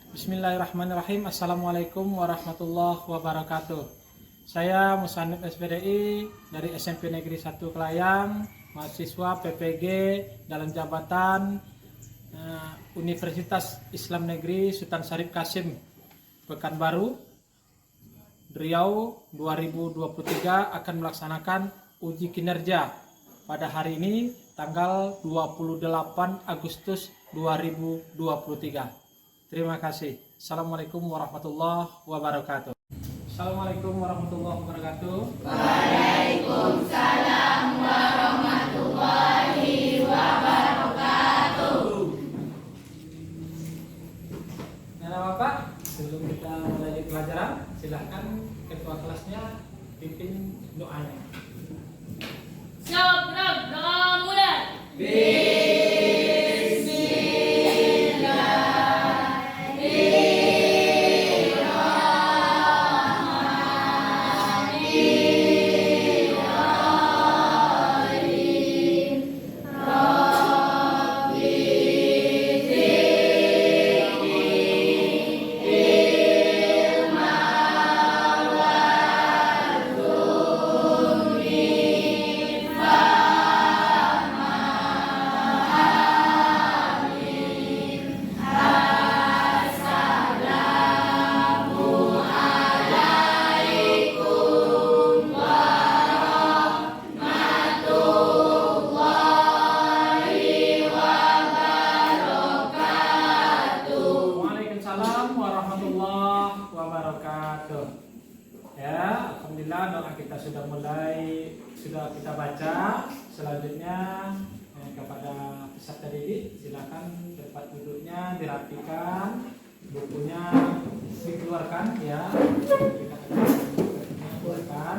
Bismillahirrahmanirrahim. Assalamualaikum warahmatullahi wabarakatuh. Saya Musannif SPDI dari SMP Negeri 1 Kelayang, mahasiswa PPG dalam jabatan Universitas Islam Negeri Sultan Syarif Kasim, Pekanbaru, Riau 2023 akan melaksanakan uji kinerja pada hari ini tanggal 28 Agustus 2023. Terima kasih. Assalamualaikum warahmatullahi wabarakatuh. Assalamualaikum warahmatullahi wabarakatuh. Waalaikumsalam warahmatullahi wabarakatuh. Nah, Bapak, sebelum kita mulai pelajaran, silahkan ketua kelasnya pimpin doanya. Siap, mulai. Ya, alhamdulillah doa kita sudah kita baca. Selanjutnya kepada peserta didik silakan tempat duduknya dirapikan, bukunya dikeluarkan ya. Kita keluarkan.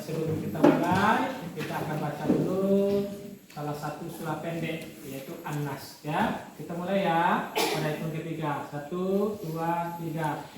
Sebelum kita mulai, kita akan baca dulu salah satu surah pendek yaitu An-Nas ya. Kita mulai ya. Pada hitung ketiga. 1, 2, 3.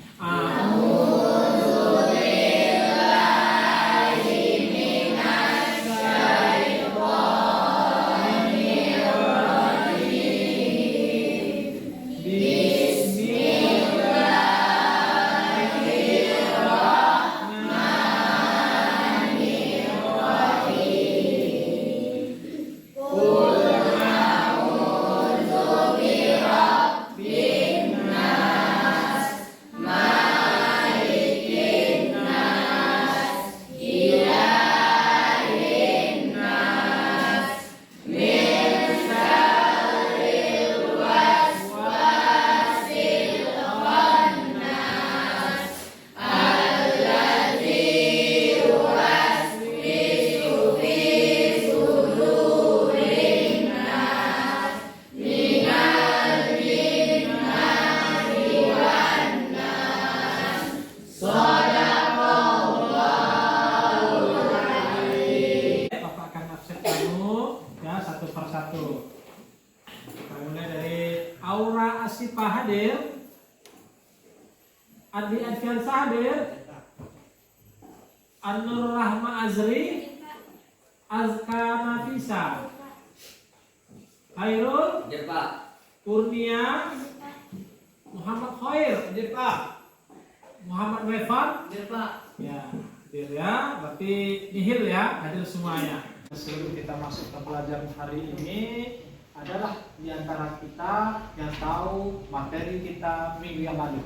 Satu persatu. Kita mulai dari Aura Asifah hadir, Adi Adfiansa hadir, An-Nur Rahma Azri, Azka Nafisa, Hairul, Kurnia, Muhammad Khair, Muhammad Wefan, ya, hadir ya, berarti nihil ya, hadir semuanya. Sebelum kita masuk ke pelajaran hari ini, adalah di antara kita yang tahu materi kita minggu yang lalu.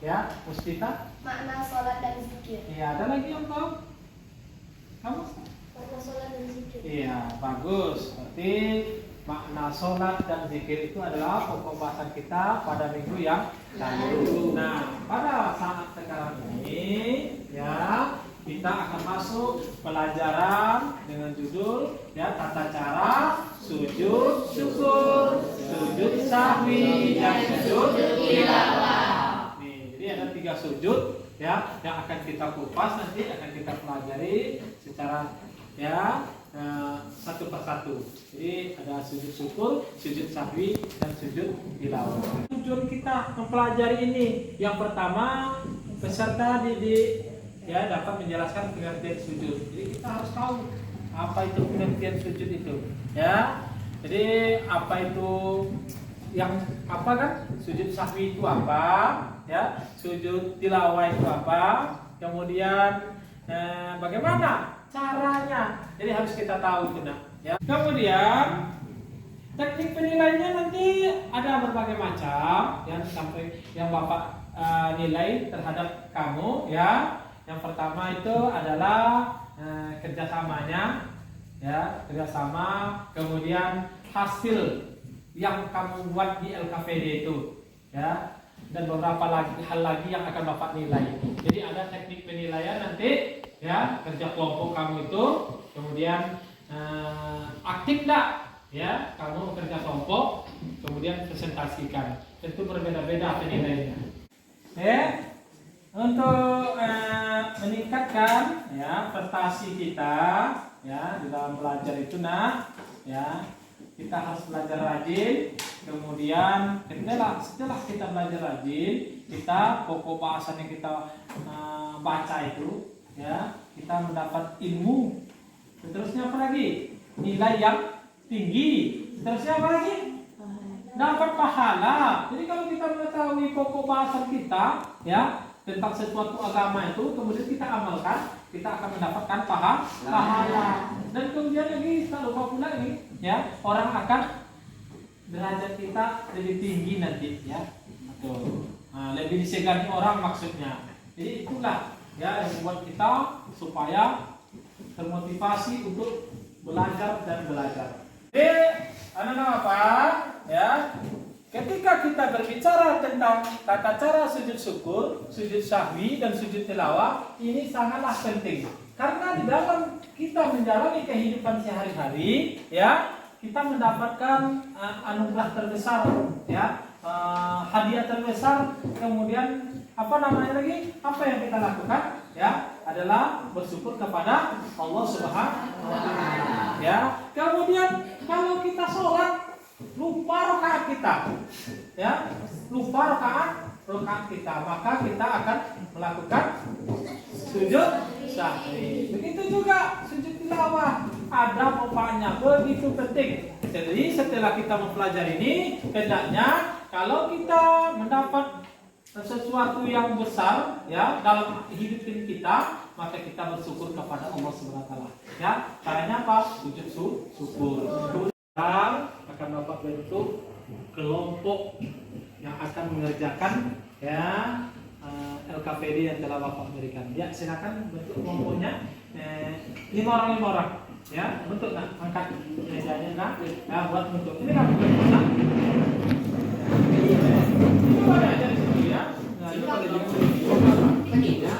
Ya, Mustita? Makna sholat dan zikir. Iya, ada lagi yang tahu? Kamu? Makna sholat dan zikir. Iya, bagus. Berarti makna sholat dan zikir itu adalah pokok bahasan kita pada minggu yang lalu. Nah, pada saat sekarang ini, ya, kita akan masuk pelajaran dengan judul ya tata cara sujud syukur, sujud sahwi, dan sujud tilawah. Nih, jadi ada 3 sujud ya yang akan kita kupas, nanti akan kita pelajari secara ya satu persatu. Jadi ada sujud syukur, sujud sahwi, dan sujud tilawah. Tujuan kita mempelajari ini yang pertama, peserta didik ya dapat menjelaskan pengertian sujud. Jadi kita harus tahu apa itu pengertian sujud itu ya. Jadi apa itu yang apa kan? Sujud sahwi itu apa? Ya, sujud tilawah itu apa? Kemudian bagaimana caranya? Jadi harus kita tahu itu nak. Ya. Kemudian teknik penilaiannya nanti ada berbagai macam, yang sampai yang Bapak nilai terhadap kamu ya. Yang pertama itu adalah kerjasamanya, ya kerjasama, kemudian hasil yang kamu buat di LKPD itu, ya, dan beberapa hal lagi yang akan Bapak nilai. Jadi ada teknik penilaian nanti, ya, kerja kelompok kamu itu, kemudian aktif enggak, ya, kamu kerja kelompok, kemudian presentasikan. Tentu berbeda-beda penilaiannya. Untuk meningkatkan ya prestasi kita ya di dalam belajar itu ya kita harus belajar rajin. Kemudian setelah kita belajar rajin, kita pokok bahasan yang kita baca itu ya kita mendapat ilmu. Seterusnya apa lagi? Nilai yang tinggi. Seterusnya apa lagi? Dapat pahala. Jadi kalau kita mengetahui pokok bahasan kita ya tentang sesuatu agama itu, kemudian kita amalkan, kita akan mendapatkan pahala. Dan kemudian lagi tak lupa pula ini ya, orang akan derajat kita lebih tinggi nanti ya. Betul. Nah, lebih disegani orang maksudnya. Jadi itulah ya yang membuat kita supaya termotivasi untuk belajar dan belajar. Anak-anak apa? Ya, ketika kita berbicara tentang tata cara sujud syukur, sujud sahwi, dan sujud tilawah, ini sangatlah penting. Karena di dalam kita menjalani kehidupan sehari-hari, ya, kita mendapatkan anugerah terbesar, ya, hadiah terbesar. Kemudian apa namanya lagi? Apa yang kita lakukan? Ya, adalah bersyukur kepada Allah Subhanahu wa Ta'ala. Ya, kemudian kalau kita sholat lupa rakaat kita, ya, lupa rakaat kita, maka kita akan melakukan sujud sahwi. Begitu juga sujud tilawah, ada manfaatnya begitu penting. Jadi setelah kita mempelajari ini, hendaknya kalau kita mendapat sesuatu yang besar ya dalam hidup kita, maka kita bersyukur kepada Allah Subhanahu wa Ta'ala. Ya, caranya apa? Sujud syukur. Akan Bapak bentuk kelompok yang akan mengerjakan ya LKPD yang telah Bapak berikan. Ya, silakan bentuk kelompoknya 5 orang ya, bentuk nak angkat mejanya nak ya buat bentuk. Ini kan bentuk nak. Itu ada aja di sini ya. Nah, itu ada di sini. Ya.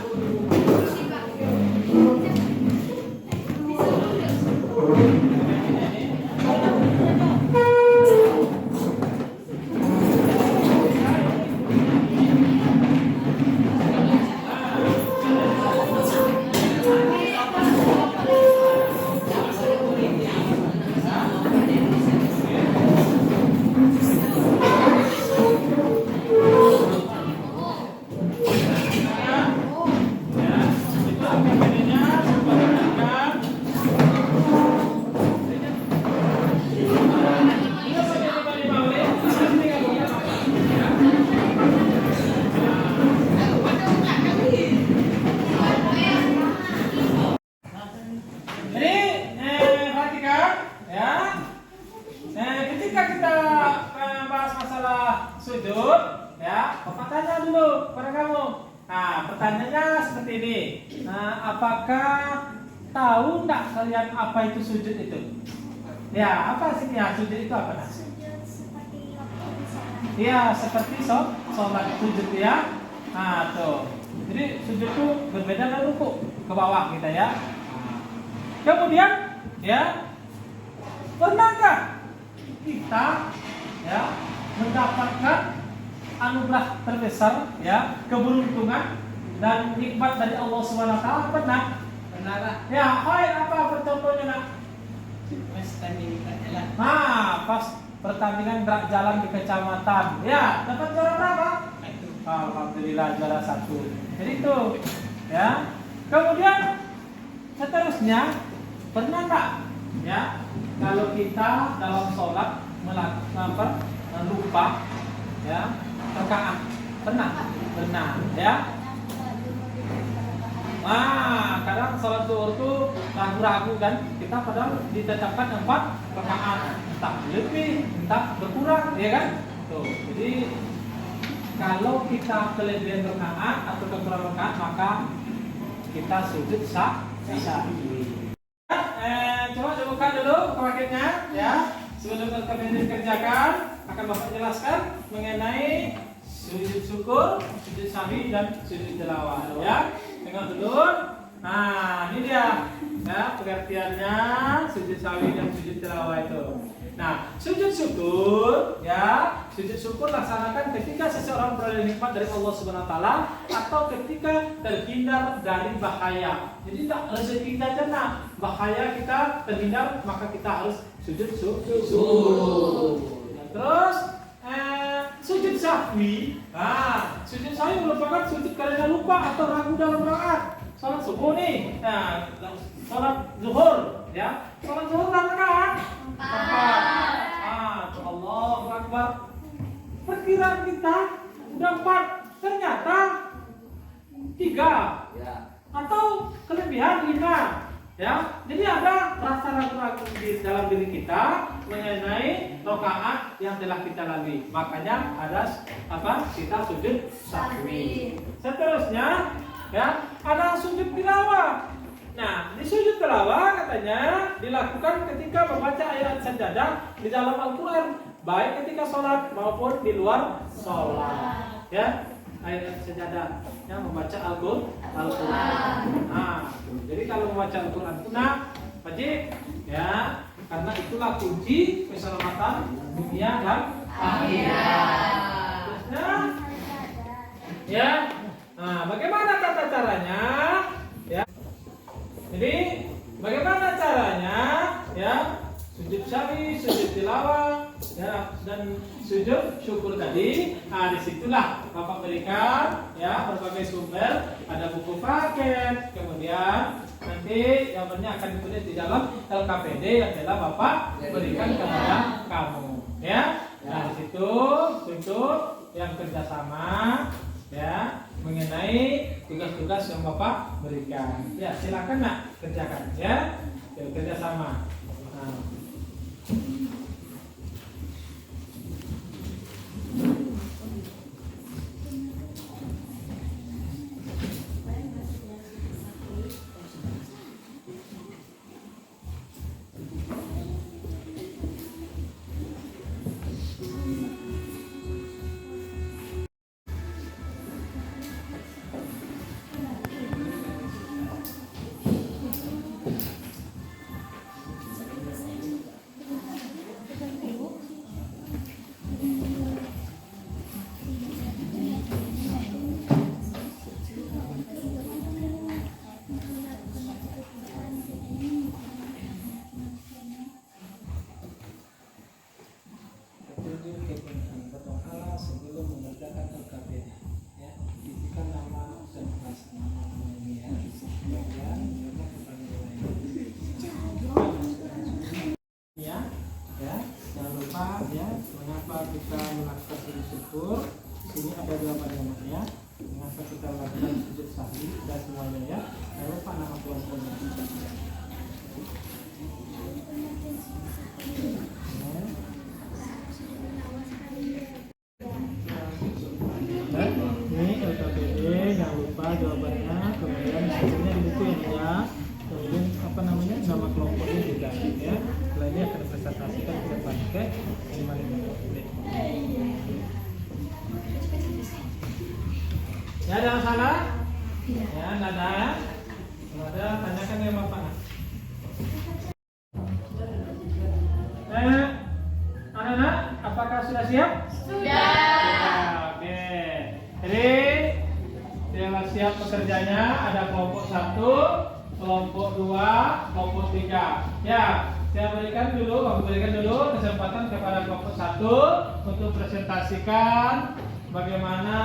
Apakah tahu enggak kalian apa itu sujud itu? Ya, apa sih ya sujud itu apa? Sujud seperti waktu sholat. Ya, seperti sholat sujud ya. Nah, tuh. Jadi sujud itu berbeda dengan ruku, ke bawah kita ya. Nah. Kemudian ya, pernahkah kita ya mendapatkan anugerah terbesar ya, keberuntungan dan nikmat dari Allah Subhanahu wa Ta'ala? Pernah? Pernah. Ya, apa contohnya nak? Nah, pas pertandingan jalan di kecamatan. Ya, dapat juara berapa? Alhamdulillah juara 1. Jadi itu, ya. Kemudian seterusnya pernah enggak? Ya, kalau kita dalam sholat lupa, ya, rakaat, benar, ya. Kadang salat zuhur tuh ragu-ragu kan, kita padahal ditetapkan 4 rakaat, entah lebih, entah berkurang, ya kan? Tuh, jadi kalau kita kelebihan rakaat atau kekurangan rakaat, maka kita sujud sahwi. Coba dibuka dulu paketnya, ya. Sebelum kalian dikerjakan, akan Bapak jelaskan mengenai sujud syukur, sujud sahwi, dan sujud tilawah, ya. Tengok dulu. Nah, ini dia, ya, pengertiannya sujud sahwi dan sujud tilawah itu. Nah, sujud syukur, ya, sujud syukur laksanakan ketika seseorang beroleh nikmat dari Allah Subhanahu wa taala atau ketika terhindar dari bahaya. Jadi tak rezeki kita kena bahaya, kita terhindar, maka kita harus sujud syukur. Nah, terus sujud sahwi. Nah, sujud sahwi merupakan sujud karena lupa atau ragu dalam rakaat. Salat subuh nih. Nah, salat zuhur, ya. Salat zuhur berapa rakaat? 4. Allahu Akbar. Perkiraan kita udah 4, ternyata 3. Ya. Atau kelebihan 5. Ya, jadi ada rasa ragu-ragu di dalam diri kita mengenai rakaat yang telah kita lalui. Makanya ada kita sujud sahwi. Seterusnya, ya, ada sujud tilawah. Nah, di sujud tilawah katanya dilakukan ketika membaca ayat sajadah di dalam Al-Quran, baik ketika sholat maupun di luar sholat. Ya, ayat sajadah yang membaca Al-Quran. Nah, jadi kalau membaca Al-Quran itu wajib, ya, karena itulah kunci keselamatan dunia dan akhirat. Terusnya, ya, nah, bagaimana tata caranya? Ya, jadi bagaimana caranya? Ya, sujud sahwi, sujud tilawah, ya, dan sujud syukur tadi. Nah, disitulah Bapak berikan, ya, berbagai sumber. Ada buku paket, kemudian nanti jawabannya akan ditulis di dalam LKPD yang telah Bapak berikan kepada kamu, ya. Nah, di situ untuk yang kerjasama, ya, mengenai tugas-tugas yang Bapak berikan. Ya, silakan nak kerjakan, ya. Kerjasama. Nah. Sebelum mengerjakan LKPD, ya, isikan nama dan kelas nama ya, kemudian ya, jangan lupa, ya, mengapa kita melakukan sujud syukur. Sini ada jawabannya, ya. Mengapa kita melakukan sujud sahwi dan semuanya, ya. Jangan lupa nama kelompoknya. Ini LKPD, jangan lupa jawabannya, kemudian hasilnya di buku ya, kemudian nama kelompoknya juga, ya. Setelah ini akan dipresentasikan ke depan, oke? Ini mari ya, ada masalah? Ya, nada. Kalau ada, tanyakan ya Bapak. Anak-anak, apakah sudah siap? Sudah. Oke. Jadi sudah siap pekerjanya. Ada kelompok 1, kelompok 2, kelompok 3. Ya, saya berikan dulu kesempatan kepada kelompok 1 untuk presentasikan bagaimana,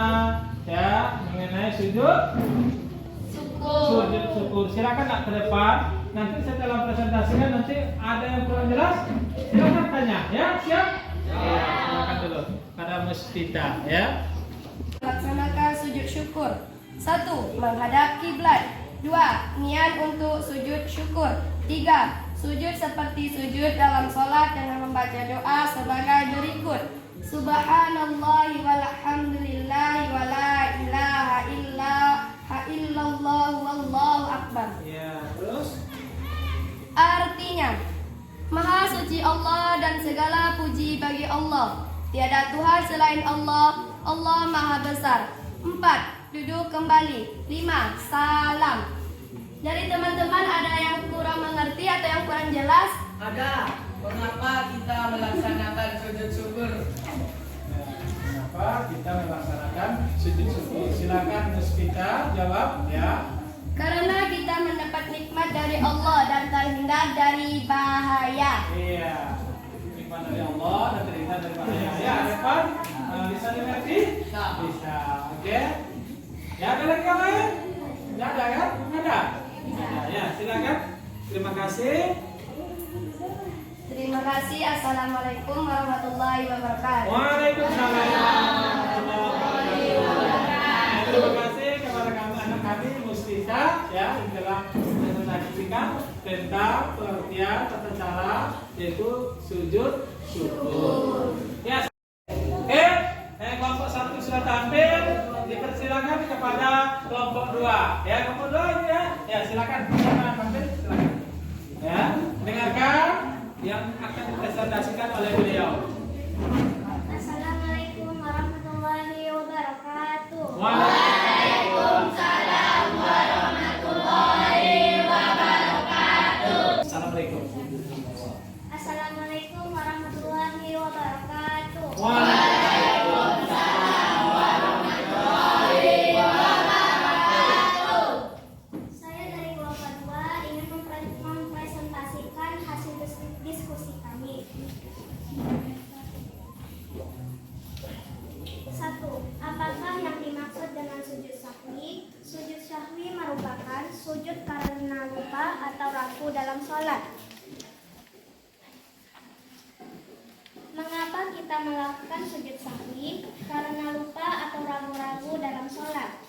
ya, mengenai sujud syukur. Silakan nak ke depan. Nanti setelah presentasinya nanti ada yang kurang jelas, silakan tanya. Ya, siap? Ya. Silakan dulu pada muspita ya. Laksanakan sujud syukur. 1. Menghadap kiblat. 2. Niat untuk sujud syukur. 3. Sujud seperti sujud dalam sholat dengan membaca doa sebagai berikut. Subhanallahi walhamdulillahi wa la ilaha illallah wallahu akbar. Ya, terus Artinya, Maha suci Allah dan segala puji bagi Allah. Tiada Tuhan selain Allah. Allah Maha besar. 4. Duduk kembali. 5. Salam. Dari teman-teman ada yang kurang mengerti atau yang kurang jelas? Ada. Mengapa kita melaksanakan sujud syukur? kenapa kita melaksanakan sujud syukur? Silakan muspita jawab ya. Karena kita mendapat nikmat dari Allah dan terhindar dari bahaya. Iya. Nikmat dari Allah dan terhindar dari bahaya. Ya, Depan bisa dimengerti? Bisa. Oke. Ya, ada lagi yang lain? Tidak ada kan? Ada. Ya, silakan. Terima kasih. Terima kasih. Assalamualaikum warahmatullahi wabarakatuh. Waalaikumsalam warahmatullahi wabarakatuh. Terima kasih kepada anak kami Muspita ya yang telah menyaksikan tentang pengertian tata cara yaitu sujud syukur. Ya. Kelompok 1 sudah tampil. Dipersilakan kepada kelompok 2. Ya, kelompok 2 ini ya. Ya, silakan. Silakan tampil, silakan. Ya, dengarkan yang akan dipresentasikan oleh beliau. Assalamualaikum warahmatullahi wabarakatuh. Waalaikumsalam warahmatullahi wabarakatuh. Assalamualaikum. Assalamualaikum warahmatullahi wabarakatuh. Waalaikumsalam warahmatullahi wabarakatuh. Saya dari kelompok 2 ingin mempresentasikan hasil diskusi kami. 1. Apakah yang dimaksud dengan sujud sahwi? Sujud sahwi merupakan sujud karena lupa atau ragu dalam sholat. Mengapa kita melakukan sujud sahwi? Karena lupa atau ragu-ragu dalam sholat.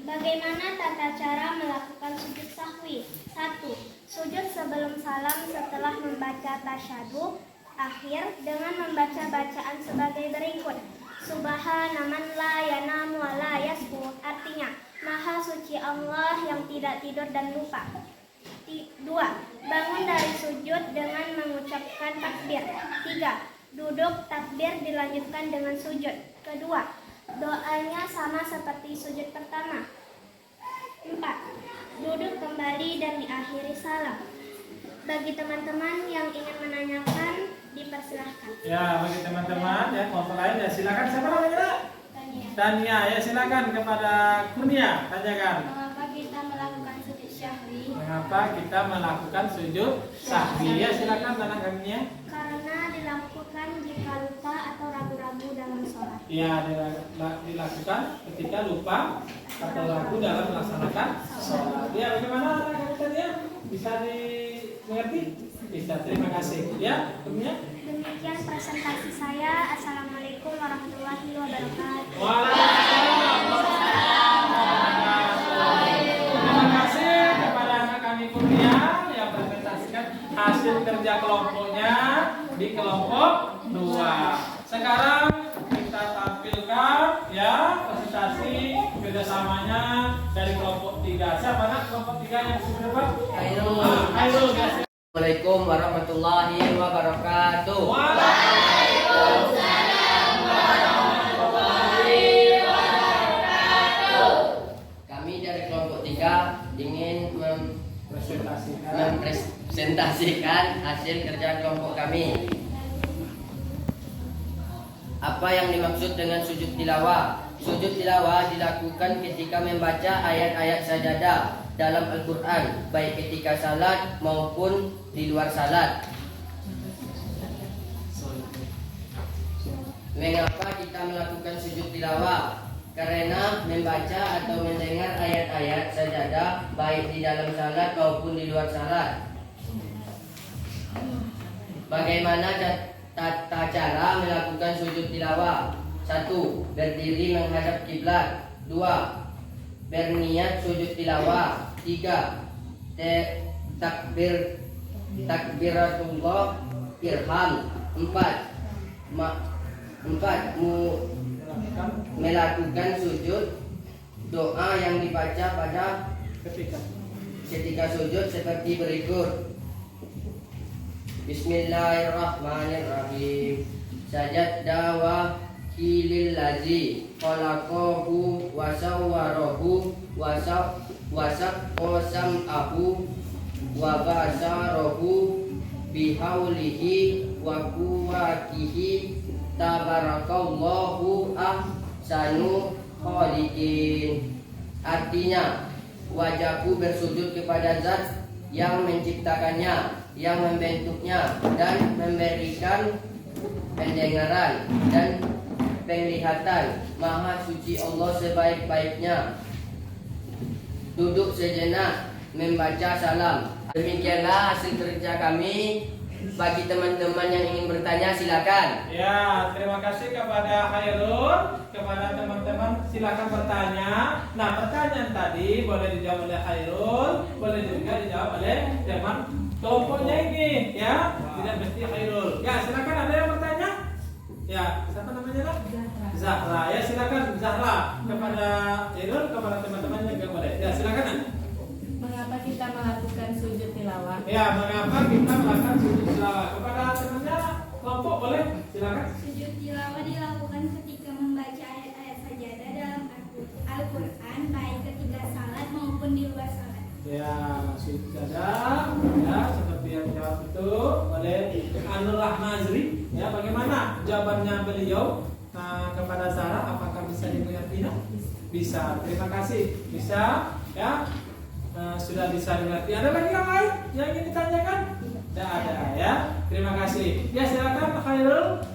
Bagaimana tata cara melakukan sujud sahwi? 1. Sujud sebelum salam setelah membaca tasyahud akhir dengan membaca bacaan sebagai berikut. Subhana man la yanamu wa la yasbur. Artinya, Maha suci Allah yang tidak tidur dan lupa. 2. Bangun dari sujud dengan mengucapkan takbir. 3. Duduk takbir dilanjutkan dengan sujud. Kedua, doanya sama seperti sujud pertama. 4. Duduk kembali dan diakhiri salam. Bagi teman-teman yang ingin menanyakan, dipersilahkan. Ya, bagi teman-teman ya kelompok lain ya silakan. Siapa namanya? Tania ya, silakan kepada Kurnia tanyakan. Mengapa kita melakukan sujud syahwi? Mengapa kita melakukan sujud sahwi? Ya, silakan tanyakannya. Karena dilakukan jika lupa atau ragu-ragu dalam sholat. Ya, dilakukan ketika lupa atau ragu dalam melaksanakan sholat. Ya, bagaimana anak tadi ya? Bisa dimengerti? Bisa. Terima kasih. Ya, Kurnia. Demikian presentasi saya. Assalamualaikum warahmatullahi wabarakatuh. Waalaikumsalam warahmatullahi wabarakatuh. Terima kasih kepada anak kami Kurnia yang presentasikan hasil kerja kelompoknya di kelompok 2. Sekarang kita tampilkan ya presentasi kerjasamanya dari kelompok 3. Siapa nak kelompok 3 yang sudah dapat? Ayo ya. Assalamualaikum warahmatullahi wabarakatuh. Waalaikumsalam warahmatullahi wabarakatuh. Kami dari kelompok 3 ingin mempresentasikan hasil kerja kelompok kami. Apa yang dimaksud dengan sujud tilawah? Sujud tilawah dilakukan ketika membaca ayat-ayat sajadah dalam Al-Quran, baik ketika salat maupun di luar salat. Mengapa kita melakukan sujud tilawah? Karena membaca atau mendengar ayat-ayat sajadah baik di dalam salat maupun di luar salat. Bagaimana tata cara melakukan sujud tilawah? 1. Berdiri menghadap kiblat. 2. Berniat sujud tilawah. 3. Takbiratullah irham. 4. Melakukan sujud doa yang dibaca pada ketika sujud seperti berikut. Bismillahirrahmanirrahim. Sajadda wa lillazi khalaqahu wa sawwarahu wa sam'ahu wa basarahu bihaulihi wa quwwatihi tabarakallahu ahsanu khaliqin. Artinya, wajahku bersujud kepada Zat yang menciptakannya, yang membentuknya dan memberikan pendengaran dan penglihatan. Maha suci Allah sebaik-baiknya. Duduk sejenak membaca salam. Demikianlah hasil kerja kami. Bagi teman-teman yang ingin bertanya silakan. Ya, terima kasih kepada Khairul, kepada teman-teman silakan bertanya. Nah, pertanyaan tadi boleh dijawab oleh Khairul, boleh juga dijawab oleh teman kelompoknya ini, ya. Tidak mesti Khairul. Ya, silakan, ada yang bertanya? Ya, siapa namanya, Nak? Zahra. Ya, silakan Zahra, kepada Khairul, kepada teman-teman juga boleh. Ya, silakan, Nak. Mengapa kita melakukan sujud tilawah? Ya, mengapa kita melakukan sujud tilawah? Kepada temannya kelompok boleh, silakan. Sujud tilawah dilakukan ketika membaca ayat-ayat sajadah dalam Al-Quran, baik ketika salat maupun di luar salat. Ya, sudah. Ya, seperti yang jawab itu oleh Anur Rahmazri. Ya, bagaimana jawabannya beliau kepada Sarah? Apakah bisa dimengerti? Bisa. Terima kasih. Bisa. Ya. Sudah bisa dimengerti. Ada lagi yang lain yang ingin ditanyakan? Tidak ada, ya. Terima kasih. Ya, silakan Khairul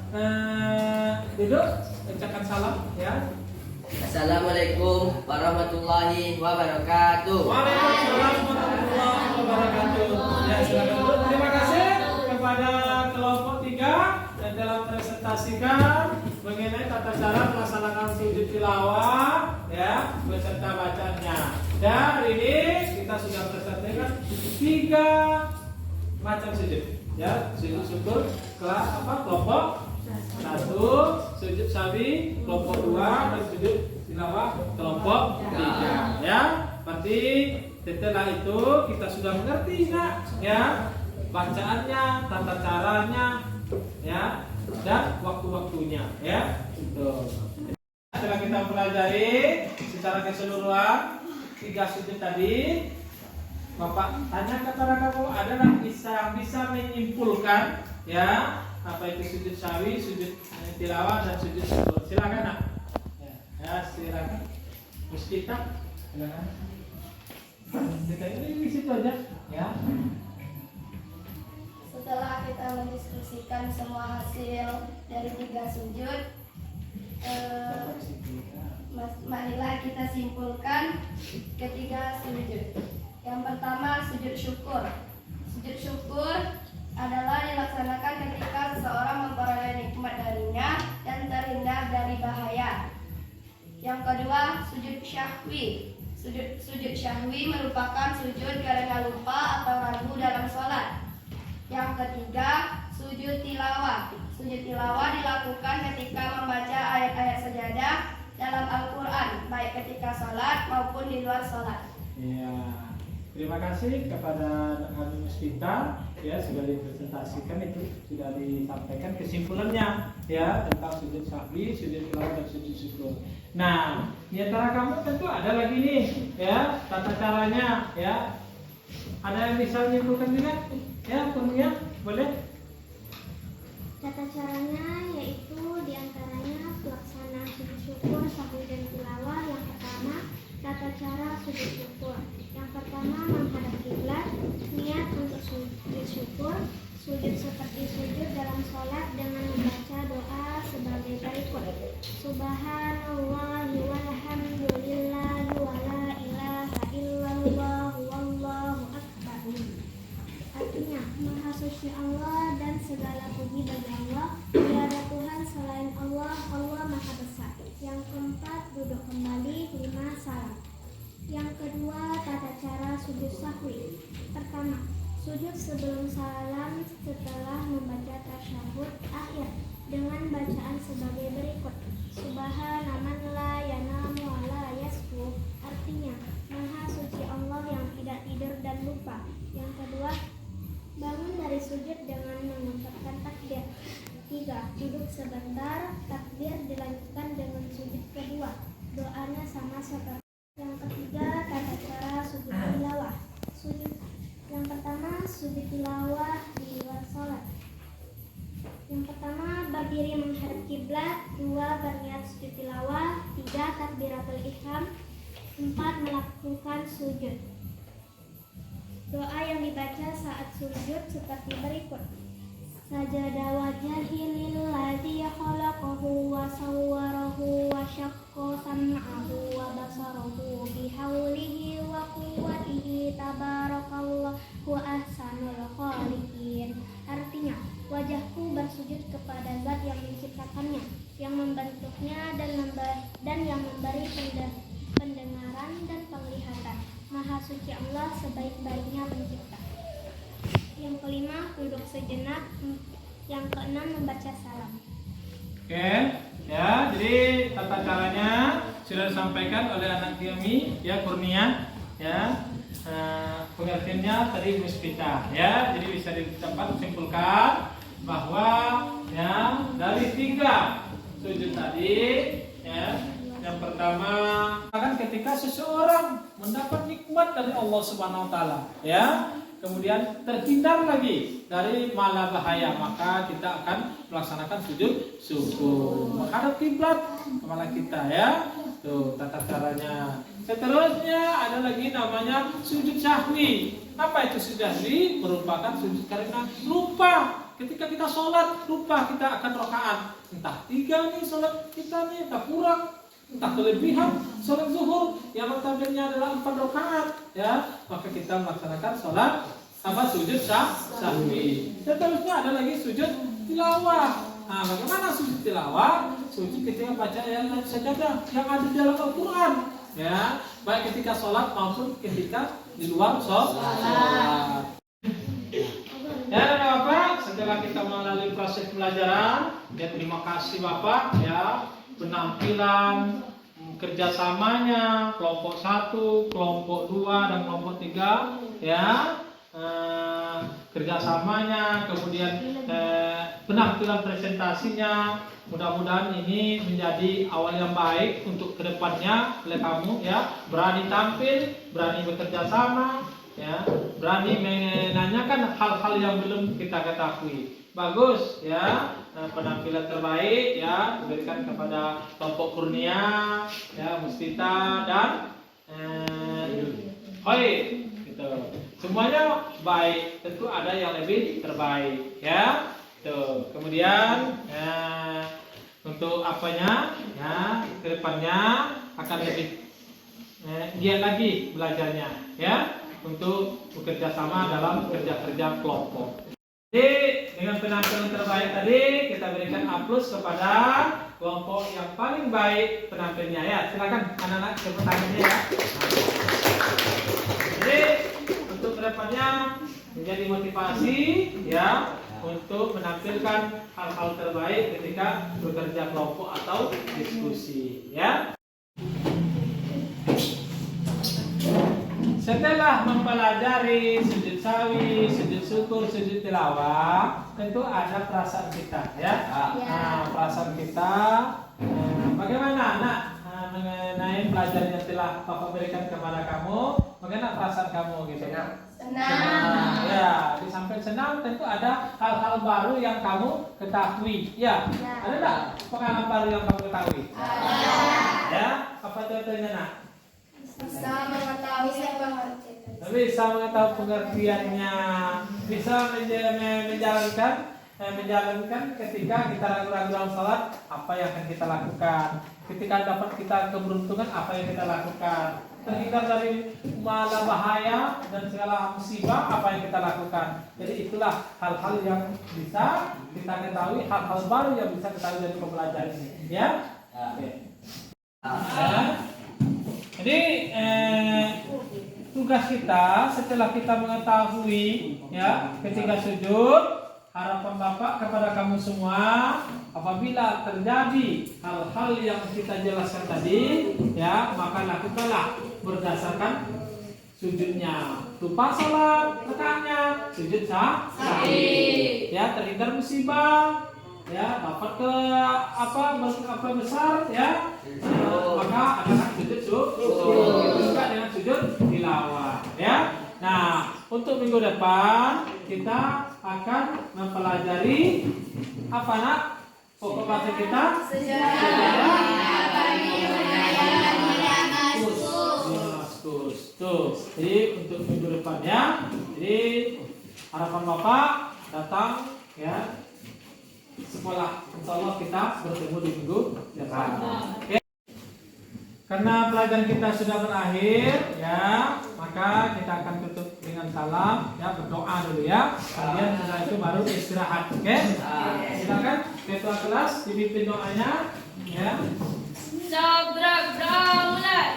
duduk, ucapkan salam, ya. Assalamualaikum warahmatullahi wabarakatuh. Waalaikumsalam warahmatullahi wabarakatuh. Ya, silakan duduk. Terima kasih kepada kelompok 3 yang telah presentasikan mengenai tata cara melaksanakan sujud tilawah, ya, beserta bacanya. Dan hari ini kita sudah presentasikan 3 macam sujud, ya. Sujud syukur kelompok 1, sujud sawi kelompok 2, dan sujud tilawah kelompok 3, ya. Berarti setelah itu kita sudah mengerti, Nak, ya, bacaannya, tata caranya, ya, dan waktu-waktunya, ya. Tuh. Setelah kita pelajari secara keseluruhan 3 sujud tadi, Bapak tanya kepada kamu, ada yang bisa menyimpulkan, ya, apa itu sujud sawi, sujud tilawah, dan sujud syukur? Silakan, Nak. Ya, silakan. Muskita, silakan. Kita ini di situ aja, ya. Setelah kita mendiskusikan semua hasil dari 3 sujud, marilah kita simpulkan ketiga sujud. Yang pertama, sujud syukur. Sujud syukur adalah dilaksanakan ketika seseorang memperoleh nikmat darinya dan terhindar dari bahaya. Yang kedua, sujud syahwi. Sujud syahwi merupakan sujud karena lupa atau ragu dalam sholat. Yang ketiga, sujud tilawah. Sujud tilawah dilakukan ketika membaca ayat-ayat sajadah dalam Al-Quran, baik ketika sholat maupun di luar sholat. Ya, terima kasih kepada Kami Muskita, ya, sudah dipresentasikan, itu sudah disampaikan kesimpulannya, ya, tentang sujud sahwi, sujud tilawah, dan sujud syukur. Nah, di antara kamu tentu ada lagi nih, ya, tata caranya, ya. Ada yang bisa menyimpulkan juga? Ya, Kurnia, boleh? Tata caranya yaitu diantaranya pelaksana sujud syukur, sahwi dan tilawah. Yang pertama, tata cara sujud syukur. Yang pertama, menghadap kiblat, niat untuk sujud syukur, sujud seperti sujud dalam sholat dengan membaca doa sebagai berikut: Subhanallahi walhamdulillahi wa la ilaha illallah wallahu akbar. Artinya, Maha Suci Allah dan segala sebagai berikut. Subhana man la yanamu wa la yasfu. Artinya, Maha suci Allah yang tidak tidur dan lupa. Yang kedua, bangun dari sujud dengan mengucapkan takbir. 3. Duduk sebentar, takbir dilanjutkan dengan sujud kedua. Doanya sama seperti. Yang ketiga, tata cara sujud tilawah. Yang pertama, sujud tilawah di luar sholat. Yang pertama, berdiri menghadap kiblat. 2. Berniat sujud tilawah. 3. Takbiratul ihram. 4. Melakukan sujud. Doa yang dibaca saat sujud seperti berikut. Sajada wajhi lilladzi khalaqahu wa sawwarahu wa syaqqa sam'ahu wa basarahu bihaulihi wa quwwatihi tabarakallahu ahsanul khaliqin. Artinya, wajahku bersujud kepada Zat yang menciptakannya, yang membentuknya dan yang memberi pendengaran dan penglihatan. Maha suci Allah sebaik-baiknya pencipta. Yang kelima, duduk sejenak. Yang keenam, membaca salam. Oke, ya, jadi tata caranya sudah disampaikan oleh anak kami, ya, Kurnia, ya. Pengertiannya tadi muspita, ya. Jadi bisa dapat simpulkan bahwa, ya, dari 3 sujud tadi, ya. Yang pertama, kan ketika seseorang mendapat nikmat dari Allah Subhanahu wa taala, ya. Kemudian terhindar lagi dari mala bahaya, maka kita akan melaksanakan sujud syukur. Menghadap kiblat kepala kita, ya. Tuh tata caranya. Seterusnya ada lagi namanya sujud sahwi. Apa itu sujud sahwi? Merupakan sujud karena lupa. Ketika kita sholat, lupa kita akan rakaat. Entah 3 nih sholat kita nih, entah kurang, entah kelebihan. Sholat zuhur yang notabene adalah 4 rakaat, ya, maka kita melaksanakan sholat sujud sahwi. Seterusnya ada lagi sujud tilawah. Nah, bagaimana sujud tilawah? Sujud ketika baca ayat sajadah yang ada di dalam Al-Quran, ya, baik ketika sholat maupun ketika di luar sholat. Ya, Bapak, setelah kita melalui proses pembelajaran, ya, terima kasih Bapak, ya, penampilan kerjasamanya kelompok 1, kelompok 2, dan kelompok 3, ya, kerjasamanya, kemudian penampilan presentasinya. Mudah-mudahan ini menjadi awal yang baik untuk kedepannya oleh kamu, ya, berani tampil, berani bekerja sama, ya, berani menanyakan hal-hal yang belum kita ketahui. Bagus, ya, penampilan terbaik, ya, diberikan kepada kelompok Kurnia, ya, Mustita, dan Hoi, gitu. Semuanya baik, tentu ada yang lebih terbaik, ya. Tuh, kemudian untuk apanya, ya, kedepannya akan lebih giat lagi belajarnya, ya, untuk bekerja sama dalam kerja-kerja kelompok. Jadi dengan penampilan terbaik tadi kita berikan aplaus kepada kelompok yang paling baik penampilnya, ya. Silakan anak-anak tepuk tangannya, ya. Jadi untuk kedepannya menjadi motivasi, ya, untuk menampilkan hal-hal terbaik ketika bekerja kelompok atau diskusi, ya. Setelah mempelajari sujud sawi, sujud syukur, sujud tilawah, tentu ada perasaan kita, ya. Nah, perasaan kita, bagaimana, nak, mengenai pelajaran yang telah Bapak berikan kepada kamu? Bagaimana perasaan kamu, gitu? Senang. Ya, di samping senang tentu ada hal-hal baru yang kamu ketahui, ya. Ada tak pengalaman baru yang kamu ketahui? Ada. Ya, apa contohnya, nak? Bisa mengetahui Bisa mengetahui pengertiannya, bisa menjalankan ketika kita ragu-ragu dalam sholat, apa yang akan kita lakukan. Ketika dapat kita keberuntungan, apa yang kita lakukan. Terhindar dari mala bahaya dan segala musibah, apa yang kita lakukan. Jadi itulah hal-hal yang bisa kita ketahui, hal-hal baru yang bisa kita ketahui dari pembelajaran ini, ya. Oke. Ya. Jadi tugas kita setelah kita mengetahui, ya, ketika sujud, harapan Bapak kepada kamu semua apabila terjadi hal-hal yang kita jelaskan tadi, ya, maka lakukanlah berdasarkan sujudnya. Lupa sholat, rakaatnya sujud sahwi. Ya, terhindar musibah, ya, dapat ke apa besar, ya, maka adalah sujud syukur. Juga dengan sujud tilawah, ya. Nah, untuk minggu depan kita akan mempelajari apa, nak? Pokok bahasan kita tuh. Jadi untuk minggu depannya, jadi harapan Bapak datang, ya, sekolah. Insyaallah kita bertemu di minggu depan. Oke. Karena pelajaran kita sudah berakhir, ya, maka kita akan tutup dengan salam, ya, berdoa dulu, ya. Kemudian setelah itu baru istirahat, oke? Silakan ketua kelas dipimpin doanya, ya. Sabra mulai.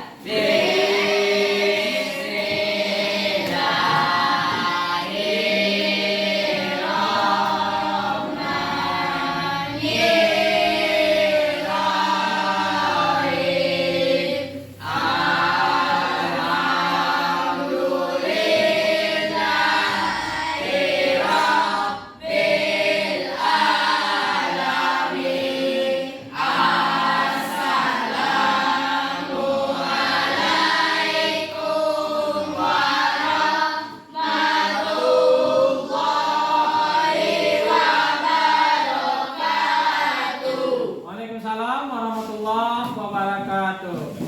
Waalaikumsalam warahmatullahi wabarakatuh.